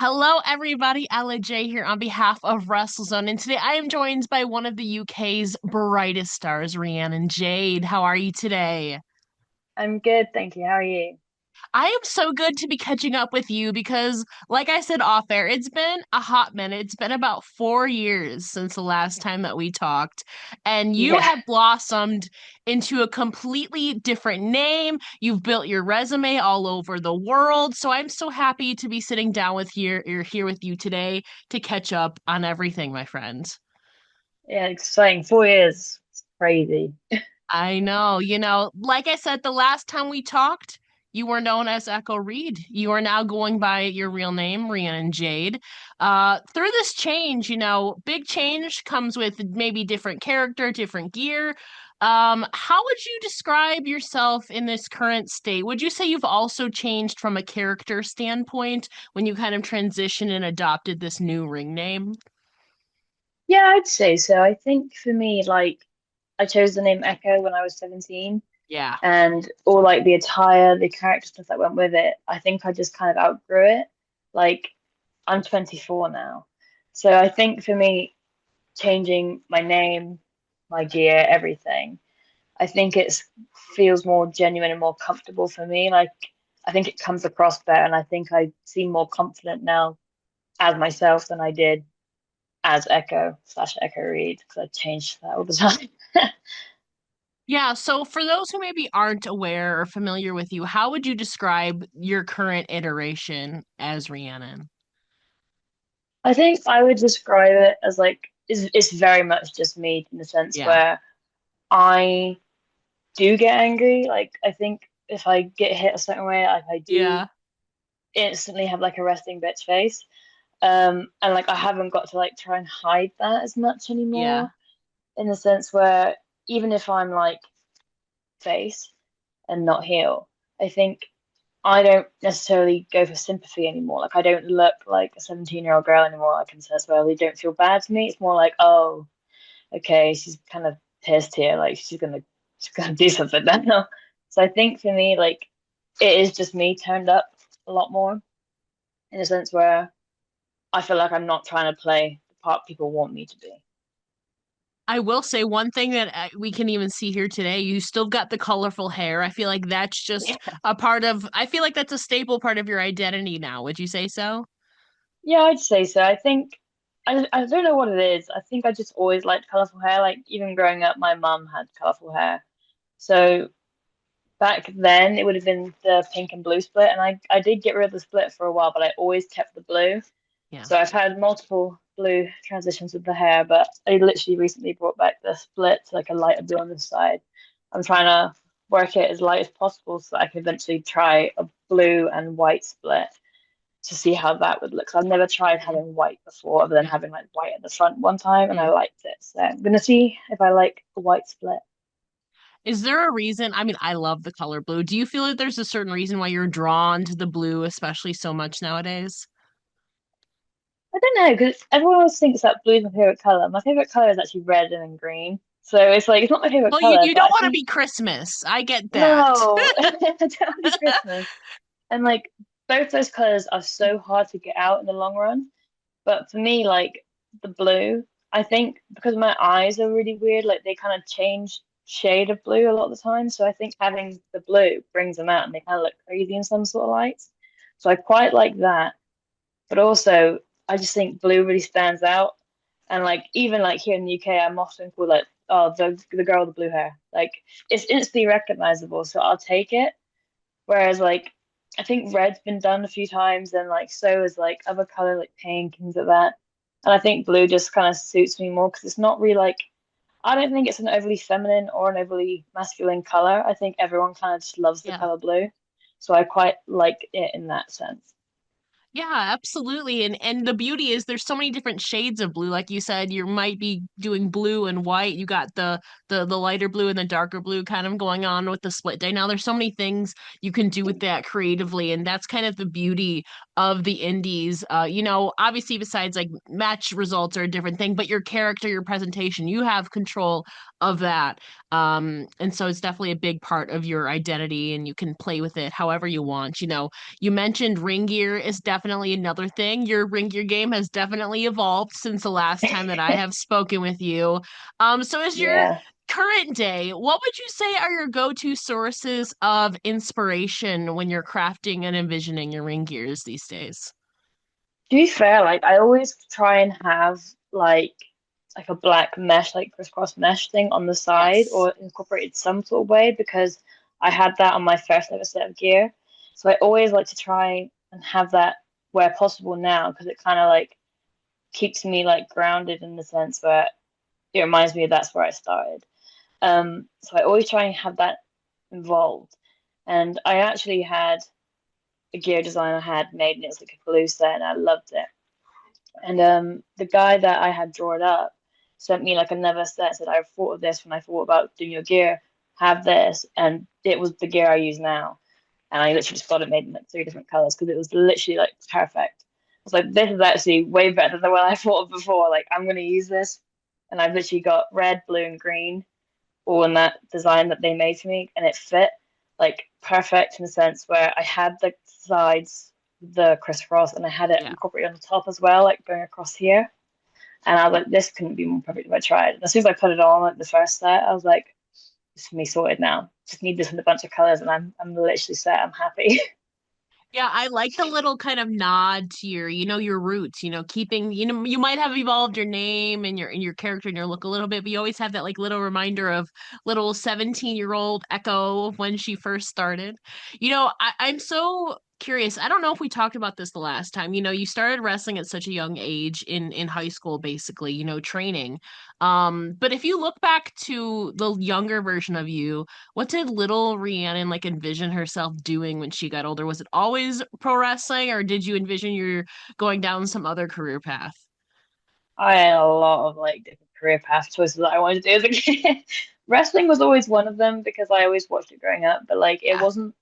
Hello, everybody. Ella J here on behalf of WrestleZone, and today I am joined by one of the UK's brightest stars, Rhiannon Jade. How are you today? I'm good, thank you. How are you? I am so good to be catching up with you because, like I said off air, it's been a hot minute. It's been about 4 years since the last time that we talked, and you Yeah, have blossomed into a completely different name. You've built your resume all over the world. So I'm so happy to be sitting down with you're here with you today to catch up on everything, my friends. yeah, exciting. 4 years. It's crazy. I know. Like I said, the last time we talked, you were known as Echo Reed. You are now going by your real name, Rhiannon Jade. Through this change, big change comes with maybe different character, different gear. How would you describe yourself in this current state? Would you say you've also changed from a character standpoint when you kind of transitioned and adopted this new ring name? Yeah, I'd say so. I think for me, I chose the name Echo when I was 17, Yeah. and all like the attire, the character stuff that went with it, I think I just kind of outgrew it. Like, I'm 24 now. So I think for me, changing my name, my gear, everything, I think it feels more genuine and more comfortable for me. Like, I think it comes across better, and I think I seem more confident now as myself than I did as Echo/Echo Reed because I changed that all the time. Yeah, so for those who maybe aren't aware or familiar with you, how would you describe your current iteration as Rhiannon? I think I would describe it as like it's very much just me in the sense Yeah. where I do get angry. Like I think if I get hit a certain way, like I do Yeah. instantly have like a resting bitch face. And like I haven't got to like try and hide that as much Yeah. anymore in the sense where even if I'm like face and not heel, I think I don't necessarily go for sympathy anymore. Like I don't look like a 17-year-old girl anymore. I can say as well. They don't feel bad to me. It's more like, oh, okay, she's kind of pissed here. Like she's gonna do something now. So I think for me, like it is just me turned up a lot more in a sense where I feel like I'm not trying to play the part people want me to be. I will say one thing that we can even see here today, you still got the colorful hair. I feel like that's just I feel like that's a staple part of your identity now. Would you say so? Yeah, I'd say so. I think I don't know what it is. I think I just always liked colorful hair. Like even growing up, my mum had colorful hair. So back then it would have been the pink and blue split, and I did get rid of the split for a while, but I always kept the blue. Yeah. So I've had multiple blue transitions with the hair, but I literally recently brought back the split to like a lighter blue on the side. I'm trying to work it as light as possible so that I can eventually try a blue and white split to see how that would look. So I've never tried Mhm. having white before, other than having like white at the front one time, and I Mhm. liked it. So I'm gonna see if I like a white split. Is there a reason? I mean, I love the color blue. Do you feel that there's a certain reason why you're drawn to the blue, especially so much nowadays? I don't know because everyone always thinks that blue is my favorite color. My favorite color is actually red and green. So it's like it's not my favorite Well, you, color, you but don't I want to think be Christmas. I get that. no, I don't want to be Christmas. And like both those colors are so hard to get out in the long run. But for me, like the blue, I think because my eyes are really weird, like they kind of change shade of blue a lot of the time. So I think having the blue brings them out and they kind of look crazy in some sort of lights. So I quite like that. But also, I just think blue really stands out. And like even like here in the UK, I'm often called like, oh, the girl with the blue hair. Like it's instantly recognizable, so I'll take it. Whereas like I think red's been done a few times and like so is like other color like pink and things like that. And I think blue just kind of suits me more because it's not really like I don't think it's an overly feminine or an overly masculine color. I think everyone kind of just loves the Yeah. color blue. So I quite like it in that sense. Yeah, absolutely. And the beauty is there's so many different shades of blue. Like you said, you might be doing blue and white. You got the lighter blue and the darker blue kind of going on with the split day. Now there's so many things you can do with that creatively, and that's kind of the beauty of the indies. Obviously besides like match results are a different thing, but your character, your presentation, you have control of that. And so it's definitely a big part of your identity and you can play with it however you want. You mentioned ring gear is definitely definitely another thing. Your ring gear game has definitely evolved since the last time that I have spoken with you. So as your Yeah. current day, what would you say are your go-to sources of inspiration when you're crafting and envisioning your ring gears these days? To be fair, like I always try and have like a black mesh, like crisscross mesh thing on the side Yes. or incorporated some sort of way because I had that on my first ever set of gear. So I always like to try and have that where possible now because it kind of like keeps me like grounded in the sense where it reminds me that's where I started. So I always try and have that involved. And I actually had a gear design I had made and it was like a blue set and I loved it. And the guy that I had drawn up sent me like another set, said, I thought of this when I thought about doing your gear, have this. And it was the gear I use now. And I literally just got it made in like three different colors because it was literally like perfect. I was like, this is actually way better than what I thought of before. Like, I'm going to use this. And I've literally got red, blue, and green all in that design that they made for me. And it fit like perfect in the sense where I had the sides the crisscross and I had it Yeah. incorporated on the top as well, like going across here. And I was like, this couldn't be more perfect if I tried. And as soon as I put it on like the first set, I was like, this is me sorted now. Just need this in a bunch of colors and I'm literally set. I'm happy. Yeah, I like the little kind of nod to your, your roots, keeping, you might have evolved your name and your character and your look a little bit, but you always have that like little reminder of little 17-year-old Echo of when she first started. I'm so curious. I don't know if we talked about this the last time. You started wrestling at such a young age in high school, basically, training. But if you look back to the younger version of you, what did little Rhiannon like envision herself doing when she got older? Was it always pro wrestling, or did you envision you're going down some other career path? I had a lot of like different career path choices that I wanted to do as a kid. Wrestling was always one of them because I always watched it growing up, but like it Yeah. wasn't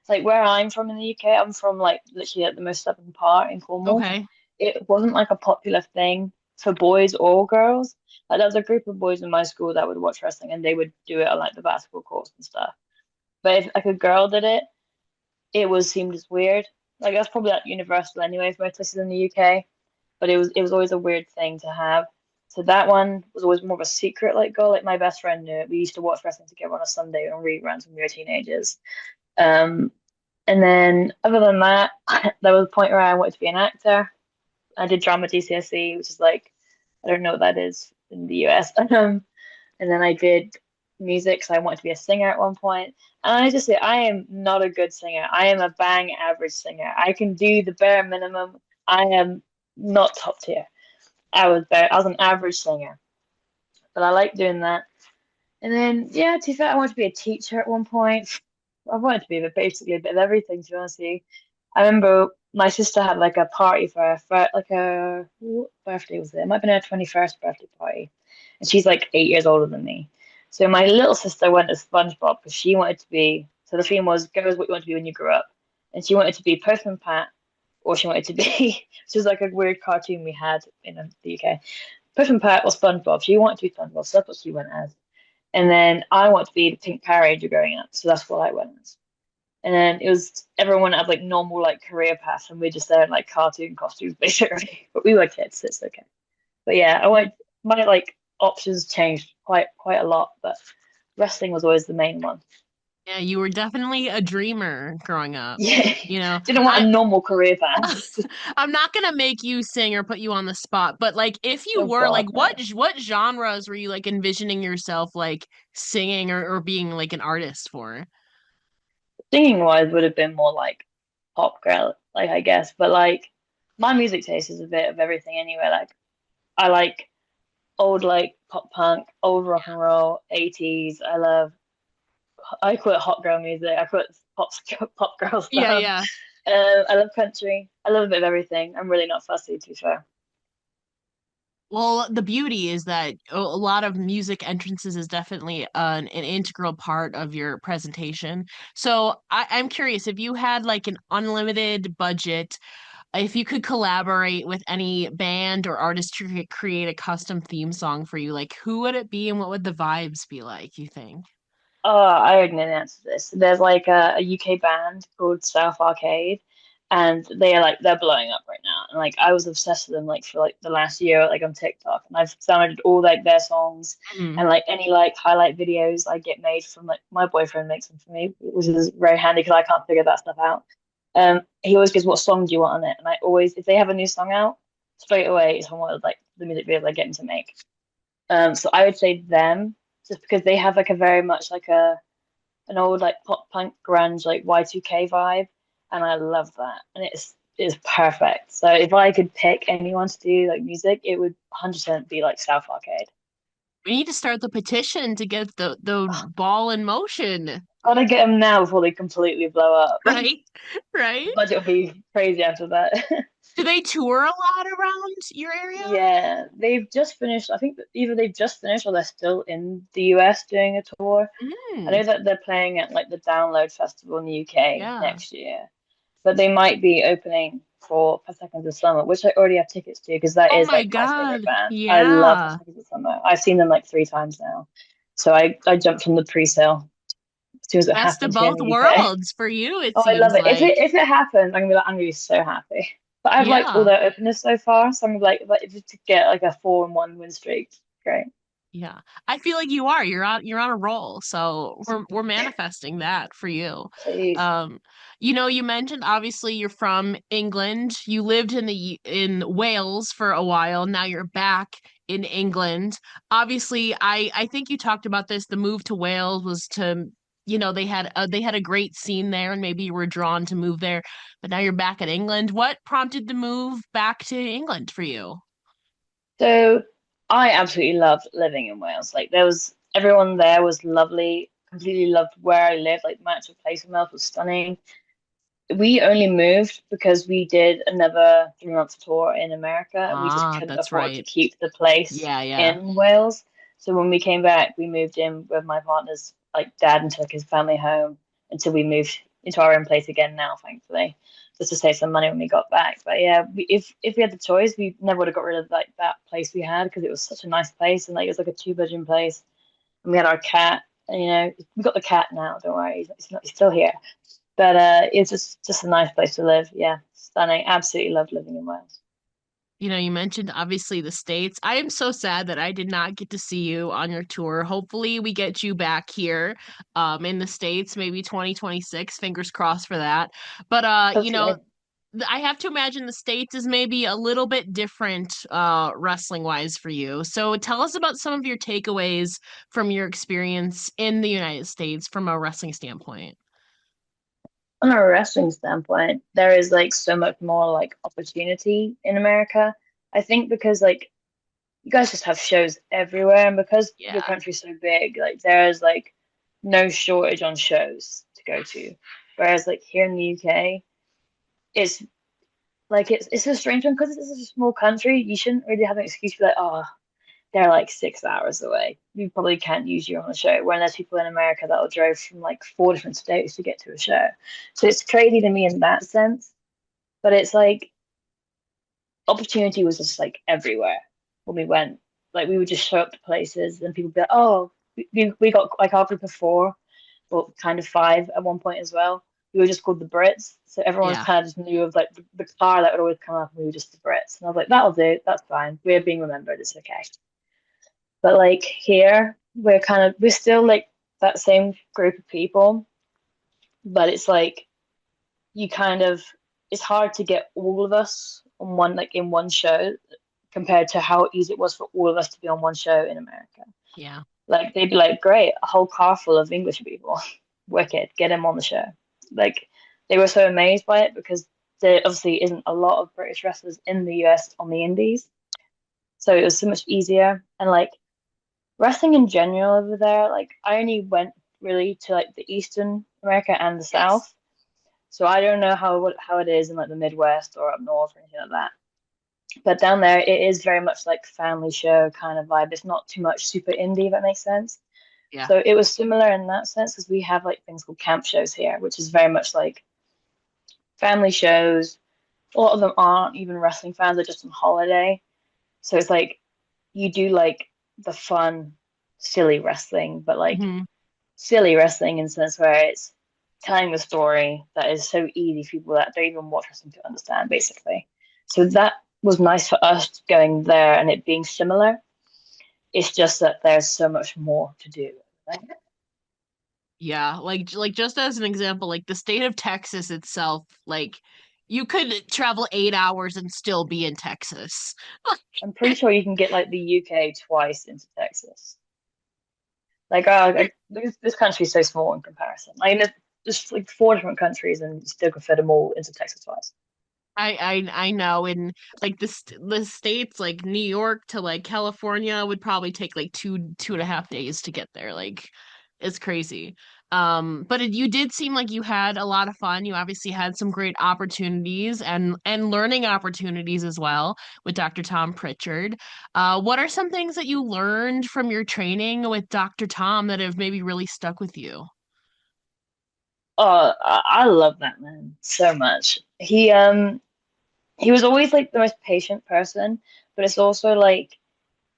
like where I'm from in the UK, I'm from like literally at the most southern part in Cornwall. Okay. It wasn't like a popular thing for boys or girls. Like there was a group of boys in my school that would watch wrestling and they would do it on like the basketball courts and stuff. But if like a girl did it, it was seemed as weird. Like that's probably like universal anyway for most places in the UK. But it was always a weird thing to have. So that one was always more of a secret like goal. Like my best friend knew it. We used to watch wrestling together on a Sunday on reruns when we were teenagers. Um, and then other than that, there was a point where I wanted to be an actor. I did drama GCSE, which is like I don't know what that is in the US. And then I did music, so I wanted to be a singer at one point. And I just say I am not a good singer. I am a bang average singer. I can do the bare minimum. I am not top tier. I was an average singer, but I like doing that. And then yeah, to be fair, I wanted to be a teacher at one point. I wanted to be basically a bit of everything, to be honest with you. I remember my sister had like a party for her, for like a what birthday was it? It might have been her 21st birthday party. And she's like 8 years older than me. So my little sister went as SpongeBob because she wanted to be, so the theme was go as what you want to be when you grow up. And she wanted to be Postman Pat, or she wanted to be, she was like a weird cartoon we had in the UK. Postman Pat or SpongeBob. She wanted to be SpongeBob, so that's what she went as. And then I want to be the Pink Power Ranger growing up, so that's what I went as. And then it was everyone had like normal like career paths, and we're just there in like cartoon costumes basically. But we were kids, so it's okay. But yeah, I went my like options changed quite a lot, but wrestling was always the main one. Yeah, you were definitely a dreamer growing up. Yeah, You know, didn't want I a normal career path. I'm not gonna make you sing or put you on the spot, but like if you Oh were like God, no. what genres were you like envisioning yourself like singing or being like an artist for? Singing wise would have been more like pop girl, like I guess. But like my music taste is a bit of everything anyway. Like I like old like pop punk, old rock and roll, 80s. I quit hot girl music. I quit pop pop girl Yeah, stuff. yeah. I love country. I love a bit of everything. I'm really not fussy, to be fair. Well, the beauty is that a lot of music entrances is definitely an integral part of your presentation. So I'm curious if you had like an unlimited budget, if you could collaborate with any band or artist to create a custom theme song for you, like who would it be and what would the vibes be like, you think? Oh, I already know the answer to this. There's like a UK band called South Arcade, and they're blowing up right now. And like I was obsessed with them like for like the last year, like on TikTok, and I've downloaded all like their songs Mhm. and like any like highlight videos I get made from like my boyfriend makes them for me, which is very handy because I can't figure that stuff out. He always goes, "What song do you want on it?" And I always, if they have a new song out, straight away it's on one of like the music videos I get him to make. So I would say them, just because they have like a very much like a an old like pop punk grunge like Y2K vibe, and I love that. And it's perfect. So if I could pick anyone to do like music, it would 100% be like South Arcade. We need to start the petition to get the ball in motion, Gotta get them now before they completely blow up. right? Right? Budget will be crazy after that. Do they tour a lot around your area? Yeah, they've just finished. I think that either they've just finished or they're still in the US doing a tour. I Mm, know that they're playing at like the Download Festival in the UK yeah. next year, but they might be opening for Per Seconds of Summer, which I already have tickets to because that Oh is my like my favorite God. band. I love Per Yeah. Seconds of Summer. I've seen them like 3 times now, so I jumped from the pre-sale as soon as it Best of happened here in both the UK. worlds for you, it Oh, I love seems it. like. If it happens, I'm gonna be so happy. But I've liked all Yeah. their openers so far, so I'm like if you to get like a 4-1 win streak, great. Yeah. I feel like you are. You're on a roll. So we're manifesting that for you. Please. Um, you mentioned obviously you're from England. You lived in Wales for a while. Now you're back in England. Obviously, I think you talked about this. The move to Wales was to, they had a great scene there and maybe you were drawn to move there, but now you're back in England. What prompted the move back to England for you? So I absolutely loved living in Wales. Like there was everyone there was lovely, completely loved where I lived. Like the actual place in Wales was stunning. We only moved because we did another 3 month tour in America and we just Ah, couldn't that's afford to right. keep the place Yeah, yeah. in Wales. So when we came back, we moved in with my partner's like dad and took his family home until we moved into our own place again now, thankfully, just to save some money when we got back. But yeah, if we had the choice, we never would have got rid of like that place we had because it was such a nice place and like it was like a 2 bedroom place. And we had our cat, and we got the cat now. Don't worry, he's still here. But it's just a nice place to live. Yeah, stunning. Absolutely loved living in Wales. You mentioned obviously the States. I am so sad that I did not get to see you on your tour. Hopefully, we get you back here in the States, maybe 2026. Fingers crossed for that. But Hopefully. I have to imagine the States is maybe a little bit different wrestling wise for you. So tell us about some of your takeaways from your experience in the United States from a wrestling standpoint. On a wrestling standpoint, there is like so much more like opportunity in America. I think because like you guys just have shows everywhere, and because your Yeah. country's so big, like there is like no shortage on shows to go to. Whereas like here in the UK, it's it's a strange one because it's a small country. You shouldn't really have an excuse to be like, oh, they're like 6 hours away. You probably can't use you on a show. When there's people in America that'll drive from like 4 different states to get to a show. So it's crazy to me in that sense. But it's like opportunity was just like everywhere when we went. Like we would just show up to places and people would be like, oh, we got like our group of four, well, kind of five at one point as well. We were just called the Brits. So everyone's Yeah. kind of just knew of like the car that would always come up and we were just the Brits. And I was like, that'll do. That's fine. We're being remembered. It's okay. But like here, we're still like that same group of people, but it's like you kind of it's hard to get all of us on one like in one show compared to how easy it was for all of us to be on one show in America. Yeah. Like they'd be like, great, a whole car full of English people, wicked, get him on the show. Like they were so amazed by it because there obviously isn't a lot of British wrestlers in the US on the indies, so it was so much easier. And like wrestling in general over there, like I only went really to like the Eastern America and the Yes. South. So I don't know how it is in like the Midwest or up north or anything like that. But down there it is very much like family show kind of vibe. It's not too much super indie, if that makes sense. Yeah. So it was similar in that sense because we have like things called camp shows here, which is very much like family shows. A lot of them aren't even wrestling fans, they're just on holiday. So it's like you do like the fun, silly wrestling, but like Hmm. silly wrestling in the sense where it's telling the story that is so easy for people that don't even watch wrestling to understand, basically. So that was nice for us going there and it being similar. It's just that there's so much more to do. Right? Yeah, like just as an example, like the state of Texas itself, like you could travel 8 hours and still be in Texas. I'm pretty sure you can get like the UK twice into Texas. Like, this country is so small in comparison. Like, there's like four different countries, and you still can fit them all into Texas twice. I know, and like the states like New York to like California would probably take like 2.5 days to get there. Like it's crazy. But you did seem like you had a lot of fun. You obviously had some great opportunities and learning opportunities as well with Dr. Tom Prichard. What are some things that you learned from your training with Dr. Tom that have maybe really stuck with you? Oh, I love that man so much. He was always like the most patient person, but it's also like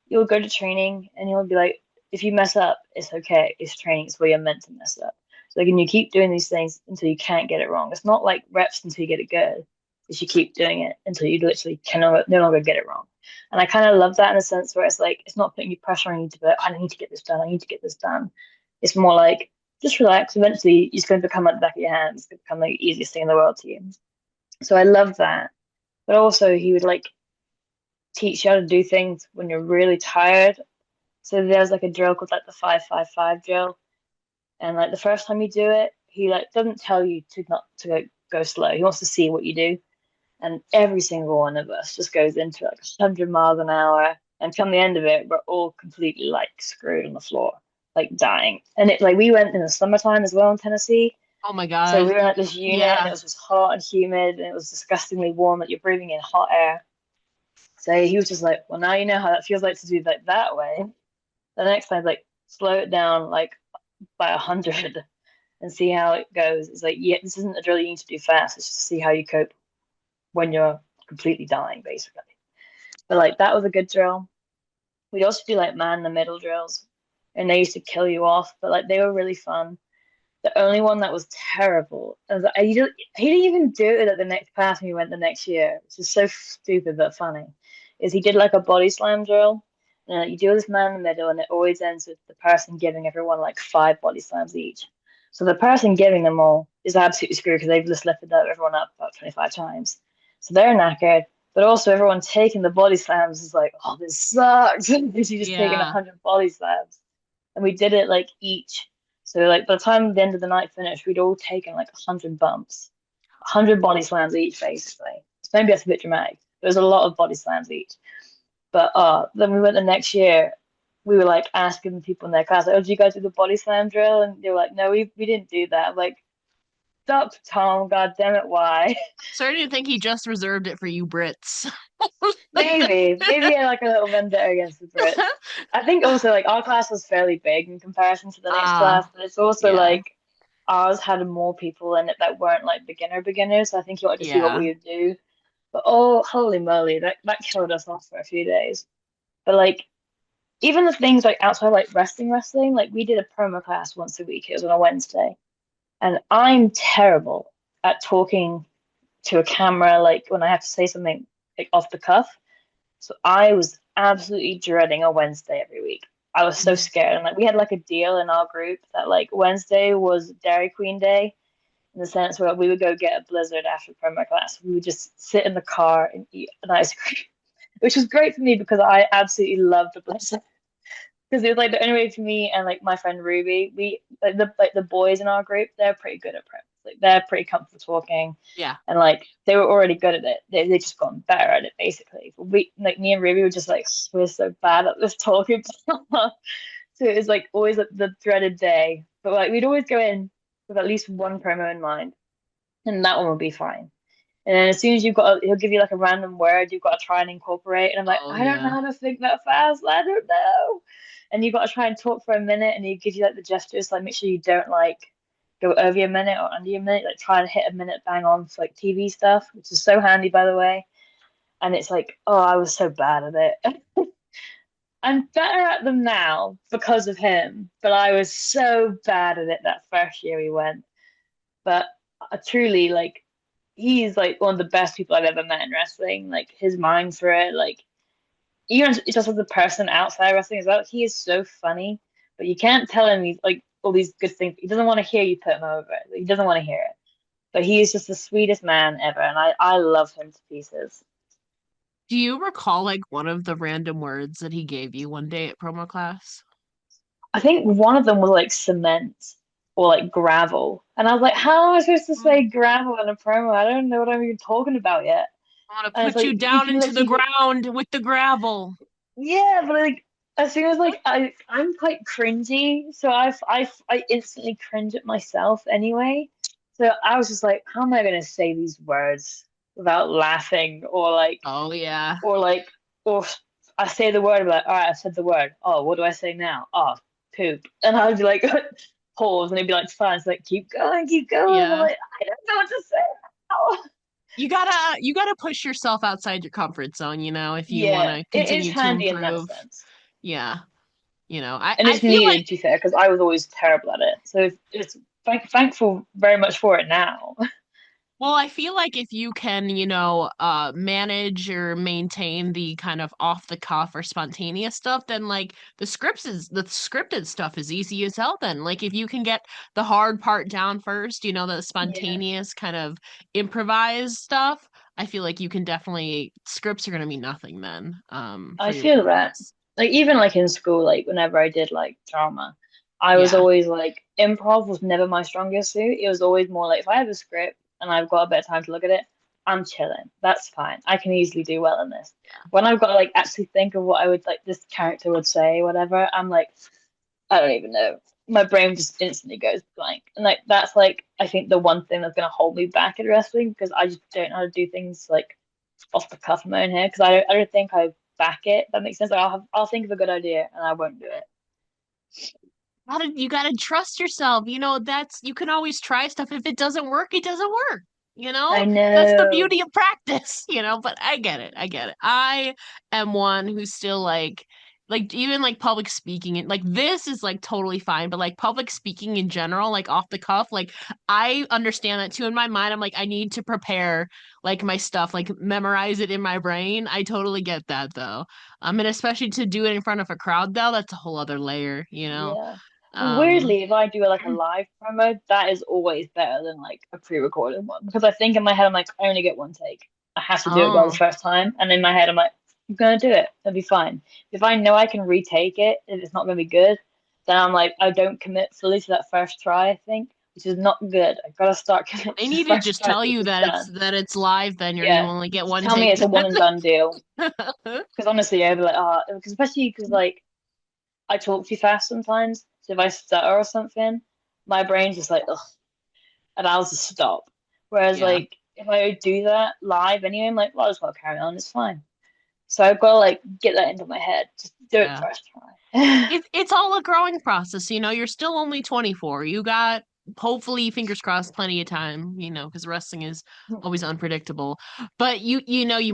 you'll go to training and he'll be like, if you mess up, it's okay. It's training. It's where you're meant to mess up. So like, and you keep doing these things until you can't get it wrong. It's not like reps until you get it good. It's you keep doing it until you literally can no longer get it wrong. And I kind of love that in a sense where it's like it's not putting you pressure on you to be like, I need to get this done. I need to get this done. It's more like just relax. Eventually, it's going to become at the back of your hands. It's going to become like the easiest thing in the world to you. So I love that. But also, he would like teach you how to do things when you're really tired. So there's like a drill called like the 5-5-5 drill, and like the first time you do it, he like doesn't tell you to not to go slow. He wants to see what you do, and every single one of us just goes into like 100 miles an hour, and come the end of it, we're all completely like screwed on the floor, like dying. And it like we went in the summertime as well in Tennessee, Oh my so God. we were at this unit, and it Yeah. was just hot and humid, and it was disgustingly warm that you're breathing in hot air. So he was just like, well, now you know how that feels like to do like that way. The next time, like slow it down like by 100 and see how it goes. It's like, yeah, this isn't a drill you need to do fast. It's just to see how you cope when you're completely dying, basically. But like that was a good drill. We'd also do like man in the middle drills, and they used to kill you off, but like they were really fun. The only one that was terrible, and he didn't even do it at the next class when we went the next year, which is so stupid but funny, is he did like a body slam drill. And you do this man in the middle, and it always ends with the person giving everyone like 5 body slams each. So the person giving them all is absolutely screwed because they've just lifted everyone up about 25 times. So they're knackered, but also everyone taking the body slams is like, oh, this sucks because you just taken Yeah. 100 body slams. And we did it like each. So like by the time the end of the night finished, we'd all taken like 100 bumps, 100 body slams each, basically. So maybe that's a bit dramatic. There was a lot of body slams each. But then we went the next year. We were like asking people in their class, like, "Oh, did you guys do the body slam drill?" And they were like, "No, we didn't do that." I'm like, Dr. Tom, God damn it, why? Starting to think he just reserved it for you Brits. Maybe like a little vendetta against the Brits. I think also like our class was fairly big in comparison to the next class, Ah, but it's also yeah. like ours had more people in it that weren't like beginners. So I think he wanted to see what Yeah. we would do. But oh, holy moly, that killed us off for a few days. But like even the things like outside like wrestling, like we did a promo class once a week. It was on a Wednesday. And I'm terrible at talking to a camera like when I have to say something like off the cuff. So I was absolutely dreading a Wednesday every week. I was so Mhm. scared. And like we had like a deal in our group that like Wednesday was Dairy Queen Day in the sense where we would go get a blizzard after promo class. We would just sit in the car and eat an ice cream, which was great for me because I absolutely loved the blizzard. Because it was like the only way for me and like my friend Ruby, we like the boys in our group, they're pretty good at prep. Like they're pretty comfortable talking, Yeah. and like they were already good at it. They just gotten better at it basically. But we like me and Ruby were just like we're so bad at this talking. So it was like always like, the dreaded day. But like we'd always go in with at least one promo in mind, and that one would be fine. And then as soon as he'll give you like a random word you've got to try and incorporate. And I'm like, Oh I don't know yeah. how to think that fast. I don't know. And you've got to try and talk for a minute, and he gives you like the gestures, like make sure you don't like go over your minute or under your minute. Like try and hit a minute bang on for like TV stuff, which is so handy by the way. And it's like, oh, I was so bad at it. I'm better at them now because of him, but I was so bad at it that first year we went. But truly, like, he's like one of the best people I've ever met in wrestling. Like his mind for it, like even just as a person outside wrestling as well, he is so funny. But you can't tell him he's like all these good things. He doesn't want to hear you put him over. He doesn't want to hear it. But he is just the sweetest man ever, and I love him to pieces. Do you recall like one of the random words that he gave you one day at promo class? I think one of them was like cement or like gravel, and I was like, how am I supposed to say Mm. gravel in a promo? I don't know what I'm even talking about yet. I want to And it's put like you you down can into the literally ground with the gravel. yeah, but like as soon as like I'm quite cringy, so I instantly cringe at myself anyway. So I was just like, how am I gonna say these words without laughing Oh yeah. or like or I say the word, I'm like, all right, I said the word. Oh, what do I say now? Oh, poop. And I'd be like pause and they'd be like fine. It's like keep going. I'm Yeah. like, I don't know what to say now. You gotta push yourself outside your comfort zone, if you want Yeah, to it is continue to handy in that improve. sense. Yeah. I And I it's feel like needed to be fair because I was always terrible at it. So it's thankful very much for it now. well, I feel like if you can, manage or maintain the kind of off the cuff or spontaneous stuff, then like the scripted stuff is easy as hell then. Like if you can get the hard part down first, the Yeah, spontaneous kind of improvised stuff, I feel like you can definitely scripts are gonna be nothing then, for I your feel that. promos. Like even like in school, like whenever I did like drama, I was Yeah. always like improv was never my strongest suit. It was always more like if I have a script and I've got a bit of time to look at it, I'm chilling. That's fine. I can easily do well in this. When I've got to like actually think of what I would like this character would say, whatever, I'm like, I don't even know. My brain just instantly goes blank. And like that's like I think the one thing that's gonna hold me back at wrestling because I just don't know how to do things like off the cuff of my own head because I don't think I back it. That makes sense. Like I'll think of a good idea and I won't do it. You gotta trust yourself. That's you can always try stuff. If it doesn't work, it doesn't work. I That's the know. beauty of practice, but I get it. I get it. I am one who's still like even like public speaking and like this is like totally fine, but like public speaking in general, like off the cuff, like I understand that too in my mind. I'm like, I need to prepare like my stuff, like memorize it in my brain. I totally get that though. And especially to do it in front of a crowd though, that's a whole other layer. Yeah. Um, Weirdly, if I do like a live promo, that is always better than like a pre-recorded one because I think in my head I'm like, I only get one take. I have to do it well the oh, first time, and in my head I'm like, I'm gonna do it. It'll be fine. If I know I can retake it, if it's not gonna be good, then I'm like, I don't commit fully to that first try. I think, which is not good. I gotta start committing they to the need to first just try tell so you it's that it's done. that it's live, then you Yeah, only get just one tell me take. it's a one and done deal. Because honestly, I'd be like, because especially because like I talk too fast sometimes. So if I stutter or something, my brain's just like, ugh, and I'll just stop. Whereas Yeah. like if I do that live anyway, I'm like, well, I just gotta carry on, it's fine. So I've got to like get that into my head. Just do it Yeah. first try. It's all a growing process, you're still only 24. You got hopefully fingers crossed plenty of time, because wrestling is always unpredictable. But you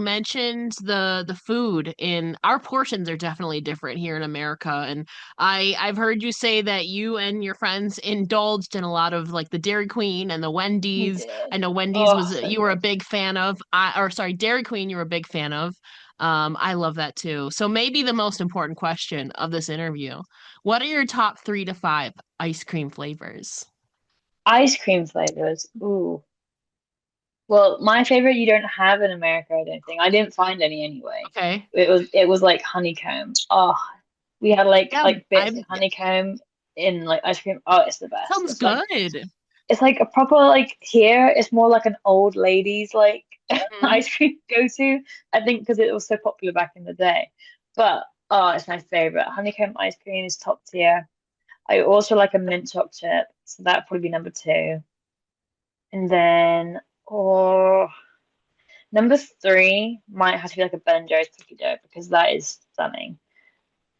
mentioned the food in our portions are definitely different here in America. And I've heard you say that you and your friends indulged in a lot of like the Dairy Queen and the We Wendy's. did. I know Wendy's Oh, was so you were a good. big fan of. Or sorry, Dairy Queen you were a big fan of. I love that too. So maybe the most important question of this interview. What are your top 3 to 5 ice cream flavors? Ice cream flavors. Ooh. Well, my favorite you don't have in America, I don't think. I didn't find any anyway. Okay. It was like honeycomb. Oh, we had Yeah, like bits I'm of honeycomb in like ice cream. Oh, it's the best. sounds good. It's like a proper like here. It's more like an old ladies like Mhm. ice cream go to. I think because it was so popular back in the day. But oh, it's my favorite. Honeycomb ice cream is top tier. I also like a mint chocolate chip, so that'd probably be number two. And then oh, number three might have to be like a Ben& Jerry's cookie dough because that is stunning.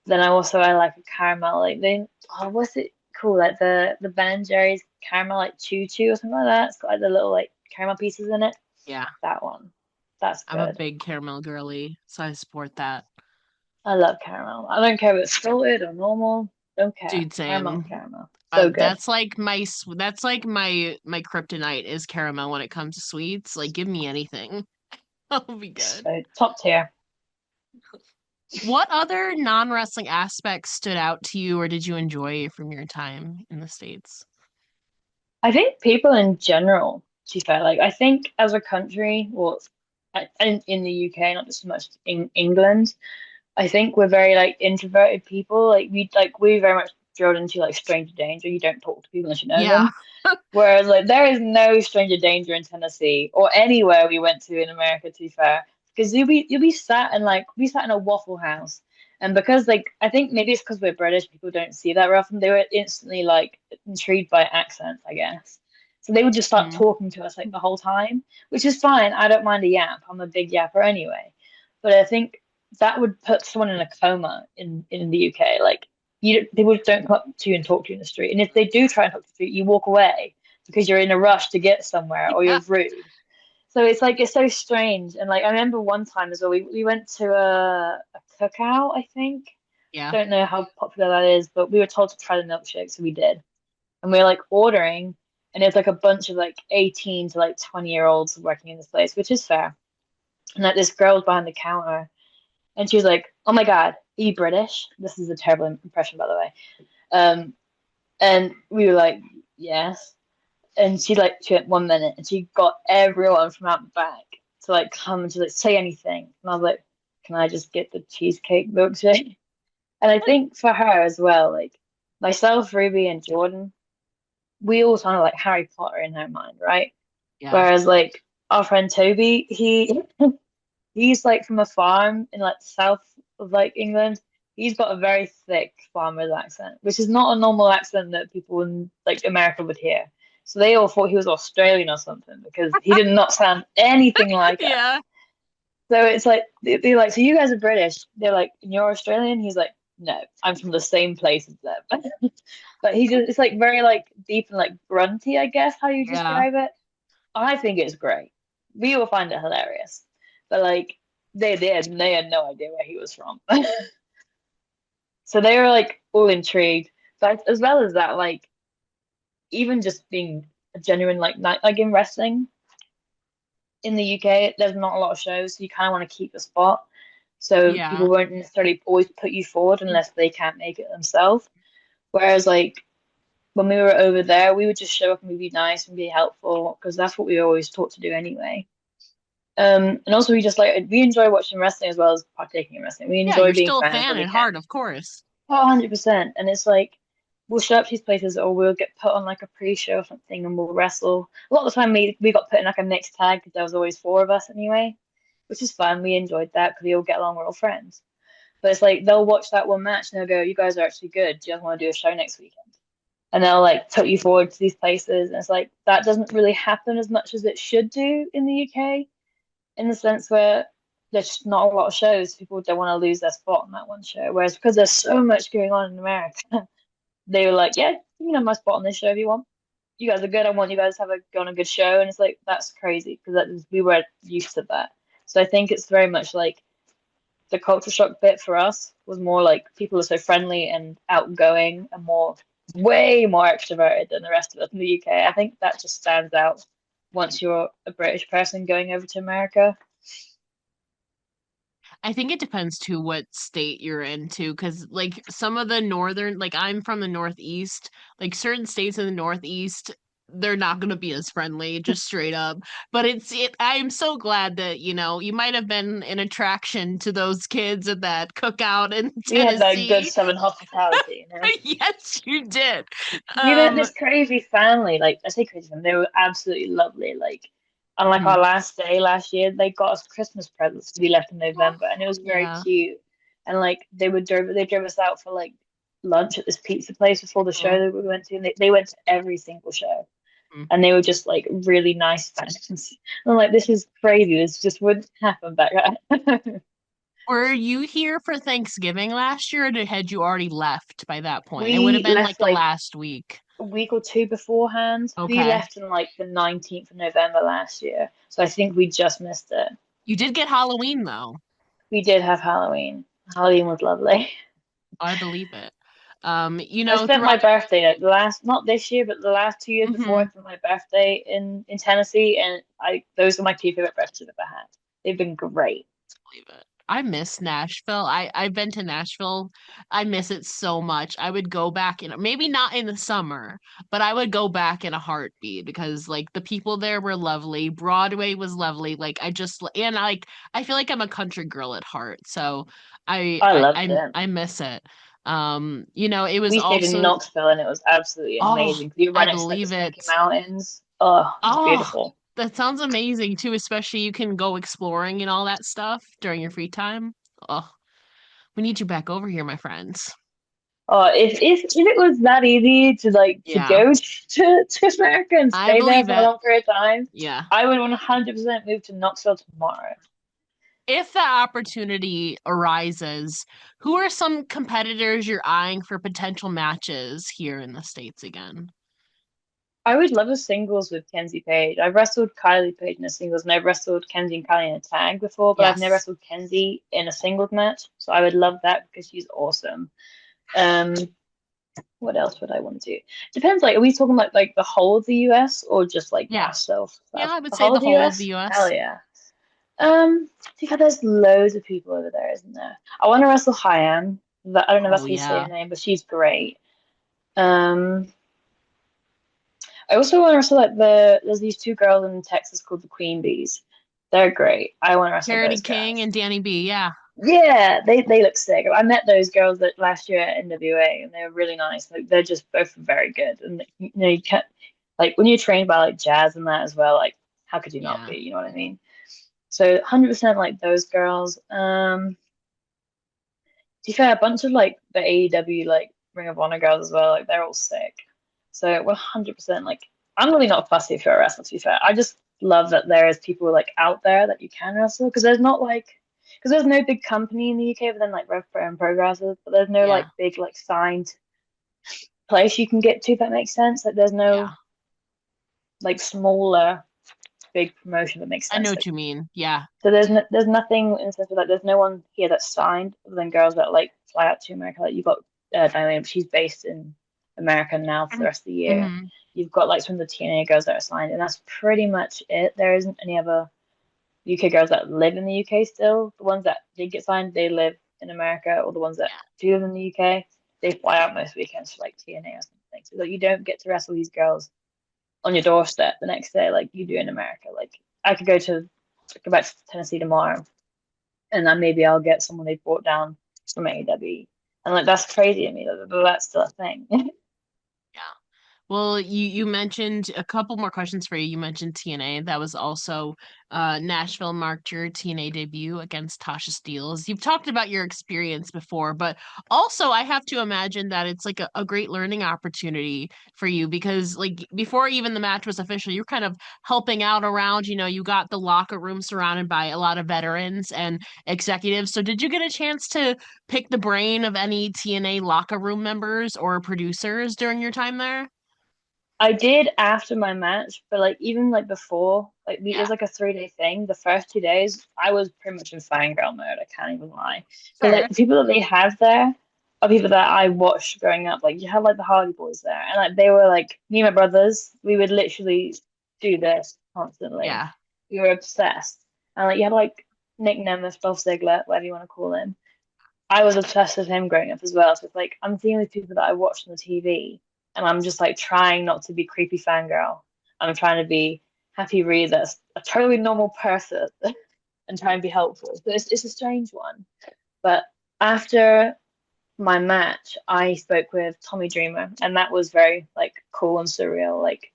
Then I like a caramel like then what's it called like the Ben& Jerry's caramel like choo choo or something like that. It's got like the little like caramel pieces in it. Yeah, That one. That's I'm a good. big caramel girly, so I support that. I love caramel. I don't care if it's salted or normal. Don't care. Dude, Caramel, same. caramel. So good. That's like my kryptonite is caramel when it comes to sweets. Like, give me anything. I'll be good. So top tier. What other non-wrestling aspects stood out to you or did you enjoy from your time in the States? I think people in general, to be fair, like I think as a country, well, in the UK, not just so much in England, I think we're very like introverted people. Like we very much drilled into like stranger danger. You don't talk to people unless you know Yeah. them. Whereas like there is no stranger danger in Tennessee or anywhere we went to in America, to be fair. Because you'll be sat in like we sat in a Waffle House. And because like I think maybe it's because we're British, people don't see that very often. They were instantly like intrigued by accents, I guess. So they would just start Mm. talking to us like the whole time, which is fine. I don't mind a yap. I'm a big yapper anyway. But I think that would put someone in a coma in the UK. Like people don't come up to you and talk to you in the street. And if they do try and talk to you, you walk away because you're in a rush to get somewhere or Yeah. you're rude. So it's like it's so strange. And like I remember one time as well, we went to a cookout, I think. Yeah. Don't know how popular that is, but we were told to try the milkshake, so we did. And we were like ordering, and there's like a bunch of like 18 to like 20-year-olds working in this place, which is fair. And like this girl was behind the counter, and she was like, "Oh my God, are you British?" This is a terrible impression, by the way. Um, and we were like, "Yes." And she went 1 minute and she got everyone from out the back to like come and to like say anything. And I was like, can I just get the cheesecake milkshake? And I think for her as well, like myself, Ruby, and Jordan, we all sounded like Harry Potter in her mind, right? Yeah. Whereas like our friend Toby, he's like from a farm in like the south of like England. He's got a very thick farmer's accent, which is not a normal accent that people in like America would hear. So they all thought he was Australian or something because he did not sound anything like us. Yeah. So it's like they're like, so you guys are British. They're like, and you're Australian. He's like, no, I'm from the same place as them. But he just it's like very like deep and like grunty, I guess how you Yeah. describe it. I think it's great. We will find it hilarious. But like they had no idea where he was from. So they were like all intrigued. But as well as that, like even just being a genuine like night like in wrestling in the UK, there's not a lot of shows, so you kind of want to keep the spot. So Yeah. people won't necessarily always put you forward unless they can't make it themselves. Whereas like when we were over there, we would just show up and be nice and be helpful because that's what we were always taught to do anyway. And also we enjoy watching wrestling as well as partaking in wrestling. We Yeah, enjoy you're being still a fans fan when we at can. heart, of course. Oh, 100%. And it's like we'll show up to these places or we'll get put on like a pre-show or something and we'll wrestle. A lot of the time we got put in like a mixed tag because there was always four of us anyway, which is fun. We enjoyed that because we all get along, we're all friends. But it's like they'll watch that one match and they'll go, "You guys are actually good. Do you guys want to do a show next weekend?" And they'll like put you forward to these places. And it's like that doesn't really happen as much as it should do in the UK, in the sense where there's just not a lot of shows. People don't want to lose their spot on that one show. Whereas because there's so much going on in America, they were like, yeah, you can have my spot on this show if you want. You guys are good. I want you guys to have go on a good show. And it's like, that's crazy because we were used to that. So I think it's very much like the culture shock bit for us was more like people are so friendly and outgoing and way more extroverted than the rest of us in the UK. I think that just stands out once you're a British person going over to America. I think it depends to what state you're in too, because like some of the northern, like I'm from the Northeast, like certain states in the Northeast, they're not going to be as friendly, just straight up. But I'm so glad that, you might have been an attraction to those kids at that cookout in We had that good Tennessee. Southern hospitality, you know. Yes, you did. We met Um, this crazy family. Like I say crazy family, they were absolutely lovely. Like on like our mhm. last day last year, they got us Christmas presents to be left in Oh, November, and it was very yeah. cute. And like they drove us out for like lunch at this pizza place before the show Oh, that we went to, and they went to every single show. mm. And they were just like really nice fans. I'm like, this is crazy. This just wouldn't happen back then. Were you here for Thanksgiving last year, or had you already left by that point? It would have We been like left the like last week. a week or two beforehand. We Okay. left on like the 19th of November last year. So I think we just missed it. You did get Halloween though. We did have Halloween. Halloween was lovely. I believe it. I spent my Throughout. birthday like the last, not this year, but the last 2 years before, I Mhm. spent my birthday in Tennessee, and I those are my two favorite birthdays I've ever had. They've been great. Believe it. I miss Nashville. I've been to Nashville. I miss it so much. I would go back in maybe not in the summer, but I would go back in a heartbeat because like the people there were lovely. Broadway was lovely. Like I just and like I feel like I'm a country girl at heart. So I I I loved I, it. I miss it. It was We stayed in also Knoxville, and it was absolutely oh, amazing. You're I right next to like the believe Smoky it. Mountains. Oh, it's Oh, beautiful. that sounds amazing too, especially you can go exploring and all that stuff during your free time. Oh, we need you back over here, my friends. Oh, if it was that easy to Yeah, go to America and I stay there believe for a it. long period of time, Yeah. I would 100% move to Knoxville tomorrow. If that opportunity arises, who are some competitors you're eyeing for potential matches here in the States again? I would love a singles with Kenzie Page. I've wrestled Kylie Page in a singles, and I've wrestled Kenzie and Kylie in a tag before, but I've never Yes. wrestled Kenzie in a singles match. So I would love that because she's awesome. Um, what else would I want to do? Depends. Like, are we talking about like the whole of the US or just like Yeah. Nashville Yeah, stuff? I would The say whole the of the whole of the US? Hell US. yeah. Yeah, there's loads of people over there, isn't there? I want to wrestle Hyan. That I don't know if that's Oh, how you say yeah. her name, but she's great. Um, I also want to wrestle like there's these two girls in Texas called the Queen Bees. They're great. I want to wrestle Charity those King girls. and Danny B. Yeah. Yeah, they look sick. I met those girls that last year at NWA, and they were really nice. Like they're just both very good. And you can't like when you're trained by like Jazz and that as well. Like how could you not Yeah. be? You know what I mean? So 100% like those girls. To be fair, a bunch of like the AEW like Ring of Honor girls as well. Like they're all sick. So 100% like I'm really not fussy if you're a wrestler. To be fair, I just love that there is people like out there that you can wrestle because there's not like because there's no big company in the UK other than like RevPro and Progressive, but there's no Yeah. like big like signed place you can get to if that makes sense. Like there's no Yeah. like smaller big promotion that makes I know sense. what Like you mean. Yeah. so there's nothing in the sense of like there's no one here that's signed other than girls that like fly out to America. Like you've got Diana, she's based in America now for the rest of the year. Mm-hmm. You've got like some of the TNA girls that are signed, and that's pretty much it. There isn't any other UK girls that live in the UK still. The ones that did get signed, they live in America, or the ones that do live in the UK, they fly out most weekends for like TNA or something. So like you don't get to wrestle these girls on your doorstep the next day like you do in America. Like I could go back to Tennessee tomorrow and then maybe I'll get someone they brought down from AEW. And like that's crazy to me that that's still a thing. Yeah. Well, you mentioned a couple more questions for you. You mentioned TNA. That was also Nashville marked your TNA debut against Tasha Steelz. You've talked about your experience before, but also I have to imagine that it's like a great learning opportunity for you because like before even the match was official, you're kind of helping out around, you got the locker room surrounded by a lot of veterans and executives. So did you get a chance to pick the brain of any TNA locker room members or producers during your time there? I did after my match, but like even like before, like it Yeah, was like a 3 day thing. The first 2 days, I was pretty much in fangirl mode. I can't even lie. Because like sure. the people that they have there are people that I watched growing up. Like you have like the Hardy Boys there, and like they were like me and my brothers. We would literally do this constantly. Yeah. We were obsessed, and like you had like Nick Nemeth, Dolph Ziggler, whatever you want to call him. I was obsessed with him growing up as well. So it's like I'm seeing these people that I watched on the TV, and I'm just like trying not to be creepy fangirl. I'm trying to be Happy Reed, that's a totally normal person, and try and be helpful. So it's a strange one. But after my match, I spoke with Tommy Dreamer, and that was very like cool and surreal. Like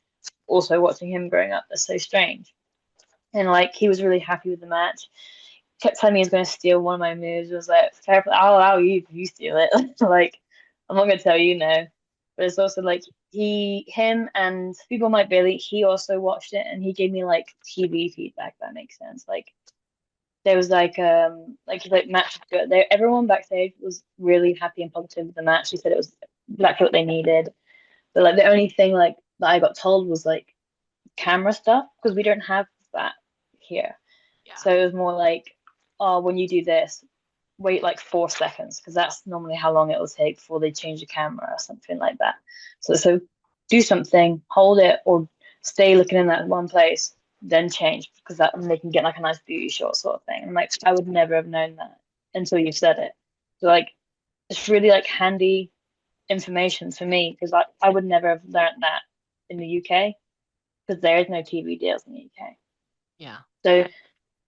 also watching him growing up, that's so strange. And like he was really happy with the match, kept telling me he was going to steal one of my moves. I was like, fair play, I'll allow you if you steal it. Like, I'm not going to tell you no. But it's also like him and people Mike Bailey, he also watched it and he gave me like TV feedback. That makes sense. Like, there was like match was good. Everyone backstage was really happy and positive with the match. He said it was exactly what they needed. But like the only thing like that I got told was like camera stuff because we don't have that here. Yeah. So it was more like, oh, when you do this, wait like 4 seconds because that's normally how long it will take before they change the camera or something like that. So do something, hold it, or stay looking in that one place, then change because that and they can get like a nice beauty shot sort of thing. And like I would never have known that until you said it. So like it's really like handy information for me because I would never have learned that in the UK because there is no TV deals in the UK. Yeah. So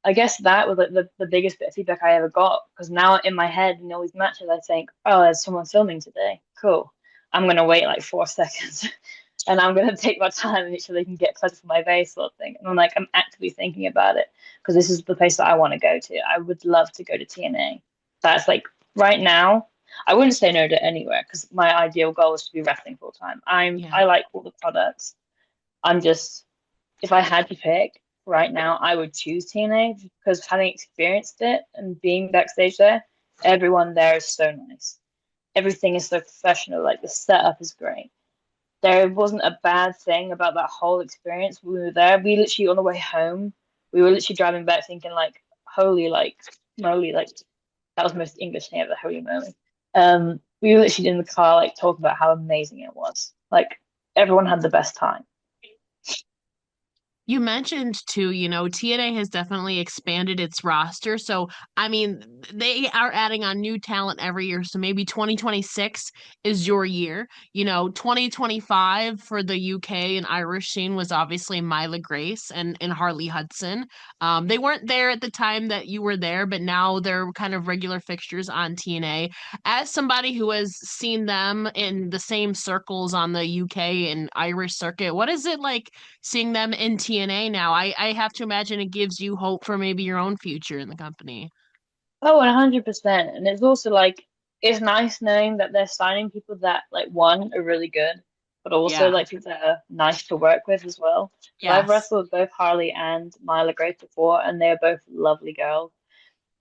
I guess that was like the biggest bit of feedback I ever got because now in my head in all these matches I think, oh, there's someone filming today. Cool. I'm gonna wait like 4 seconds and I'm gonna take my time and make sure they can get close to my face sort of thing. And I'm like, I'm actively thinking about it because this is the place that I want to go to. I would love to go to TNA. That's like right now. I wouldn't say no to anywhere because my ideal goal is to be wrestling full time. Yeah. I like all the products. I'm just if I had to pick right now, I would choose TNA because having experienced it and being backstage there, everyone there is so nice. Everything is so professional. Like the setup is great. There wasn't a bad thing about that whole experience. We were there. We literally on the way home, we were literally driving back thinking like, holy like moly, like that was the most English thing ever, holy moly. We were literally in the car like talking about how amazing it was. Like everyone had the best time. You mentioned too, TNA has definitely expanded its roster. So, I mean, they are adding on new talent every year. So maybe 2026 is your year. 2025 for the UK and Irish scene was obviously Myla Grace and Harley Hudson. They weren't there at the time that you were there, but now they're kind of regular fixtures on TNA. As somebody who has seen them in the same circles on the UK and Irish circuit, what is it like seeing them in TNA now? I have to imagine it gives you hope for maybe your own future in the company. Oh, 100%. And it's also like it's nice knowing that they're signing people that like one are really good, but also Yeah. like people that are nice to work with as well. Because I've Yes. wrestled both Harley and Myla Grace before, and they're both lovely girls.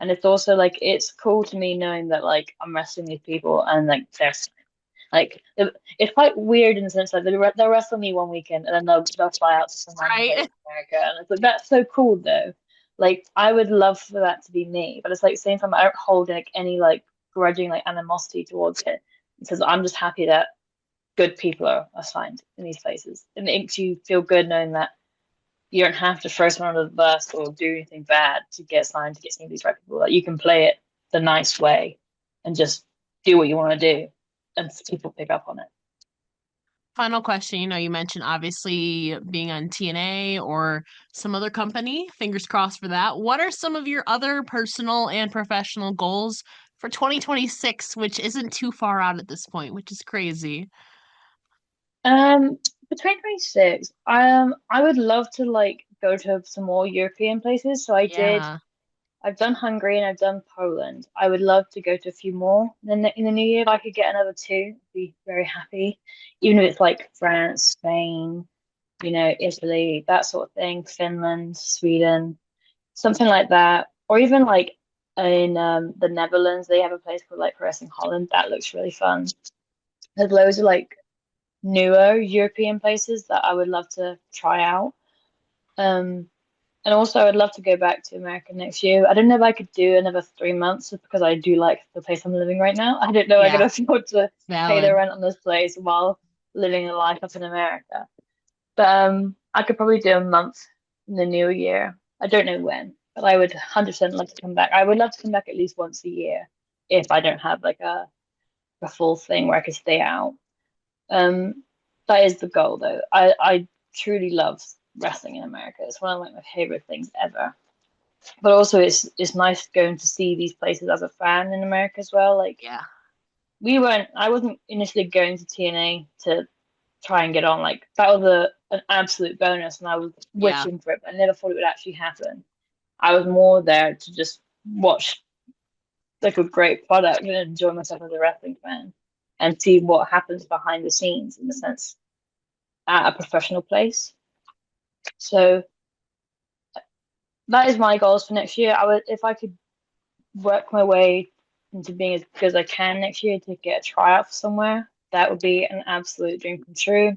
And it's also like it's cool to me knowing that like I'm wrestling these people and like like it's quite weird in the sense that they'll wrestle me one weekend and then they'll fly out to some random place Right. in America and it's like that's so cool though. Like I would love for that to be me, but it's like at the same time I don't hold like any like grudging like animosity towards it because I'm just happy that good people are assigned in these places. It makes you feel good knowing that you don't have to throw someone under the bus or do anything bad to get signed to get some of these right people. Like you can play it the nice way and just do what you want to do, and people pick up on it. Final question. You mentioned obviously being on TNA or some other company. Fingers crossed for that. What are some of your other personal and professional goals for 2026, which isn't too far out at this point, which is crazy? Um, for 2026, I would love to like go to some more European places. So Yeah. I've done Hungary and I've done Poland. I would love to go to a few more. Then in the new year, if I could get another two, I'd be very happy. Even if it's like France, Spain, Italy, that sort of thing, Finland, Sweden, something like that. Or even like in the Netherlands, they have a place called like Wrestling Holland. That looks really fun. There's loads of like newer European places that I would love to try out. Um, and also, I'd love to go back to America next year. I don't know if I could do another 3 months just because I do like the place I'm living right now. I don't know I could Yeah. afford to pay the Valid. rent on this place while living a life up in America. But I could probably do a month in the new year. I don't know when, but I would 100% love to come back. I would love to come back at least once a year if I don't have like a full thing where I could stay out. Um, that is the goal, though. I truly love wrestling in America. It's one of like my favorite things ever. But also, it's nice going to see these places as a fan in America as well. Like Yeah. I wasn't initially going to TNA to try and get on. Like that was an absolute bonus, and I was Yeah. wishing for it, but I never thought it would actually happen. I was more there to just watch like a great product and enjoy myself as a wrestling fan and see what happens behind the scenes in the sense at a professional place. So that is my goals for next year. I would, if I could work my way into being as good as I can next year to get a tryout for somewhere, that would be an absolute dream come true.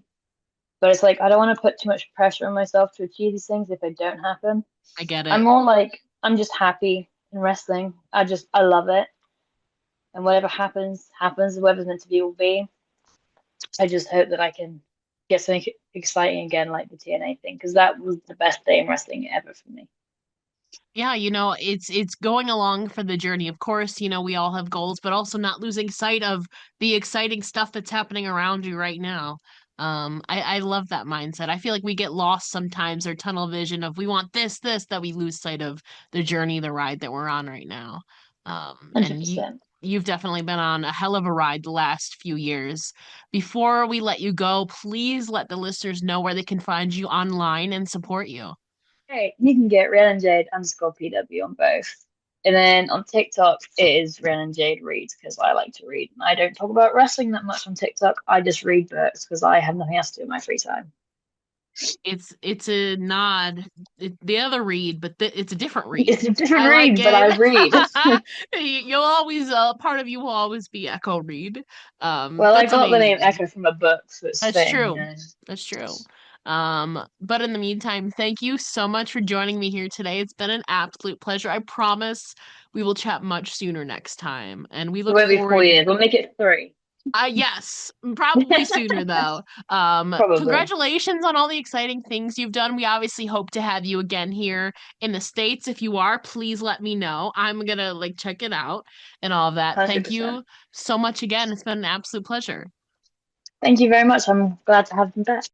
But it's like I don't want to put too much pressure on myself to achieve these things if they don't happen. I get I'm it. more like I'm just happy in wrestling. I love it. And whatever happens, happens. Whatever's meant to be will be. I just hope that I can get something exciting again, like the TNA thing, because that was the best day in wrestling ever for me. Yeah, it's going along for the journey. Of course, we all have goals, but also not losing sight of the exciting stuff that's happening around you right now. I love that mindset. I feel like we get lost sometimes or tunnel vision of we want this, that we lose sight of the journey, the ride that we're on right now. And you 100%. you've definitely been on a hell of a ride the last few years. Before we let you go, please let the listeners know where they can find you online and support you. Hey, you can get Rhiannon Jade underscore PW on both. And then on TikTok, it is Rhiannon Jade reads because I like to read. And I don't talk about wrestling that much on TikTok. I just read books because I have nothing else to do in my free time. It's a nod, the other read, but it's a different read. It's a different I like read, but I it. read. You'll always part of you will always be Echo Read. Well, I That's got the name amazing. Echo from a book, so it's That's fitting, true. That's true. But in the meantime, thank you so much for joining me here today. It's been an absolute pleasure. I promise we will chat much sooner next time, and we It look won't be four forward. years. We'll make it three. Yes, probably sooner though. Probably. Congratulations on all the exciting things you've done. We obviously hope to have you again here in the States. If you are, please let me know. I'm gonna like check it out and all of that. Thank 100%. you so much again. It's been an absolute pleasure. Thank you very much. I'm glad to have them back.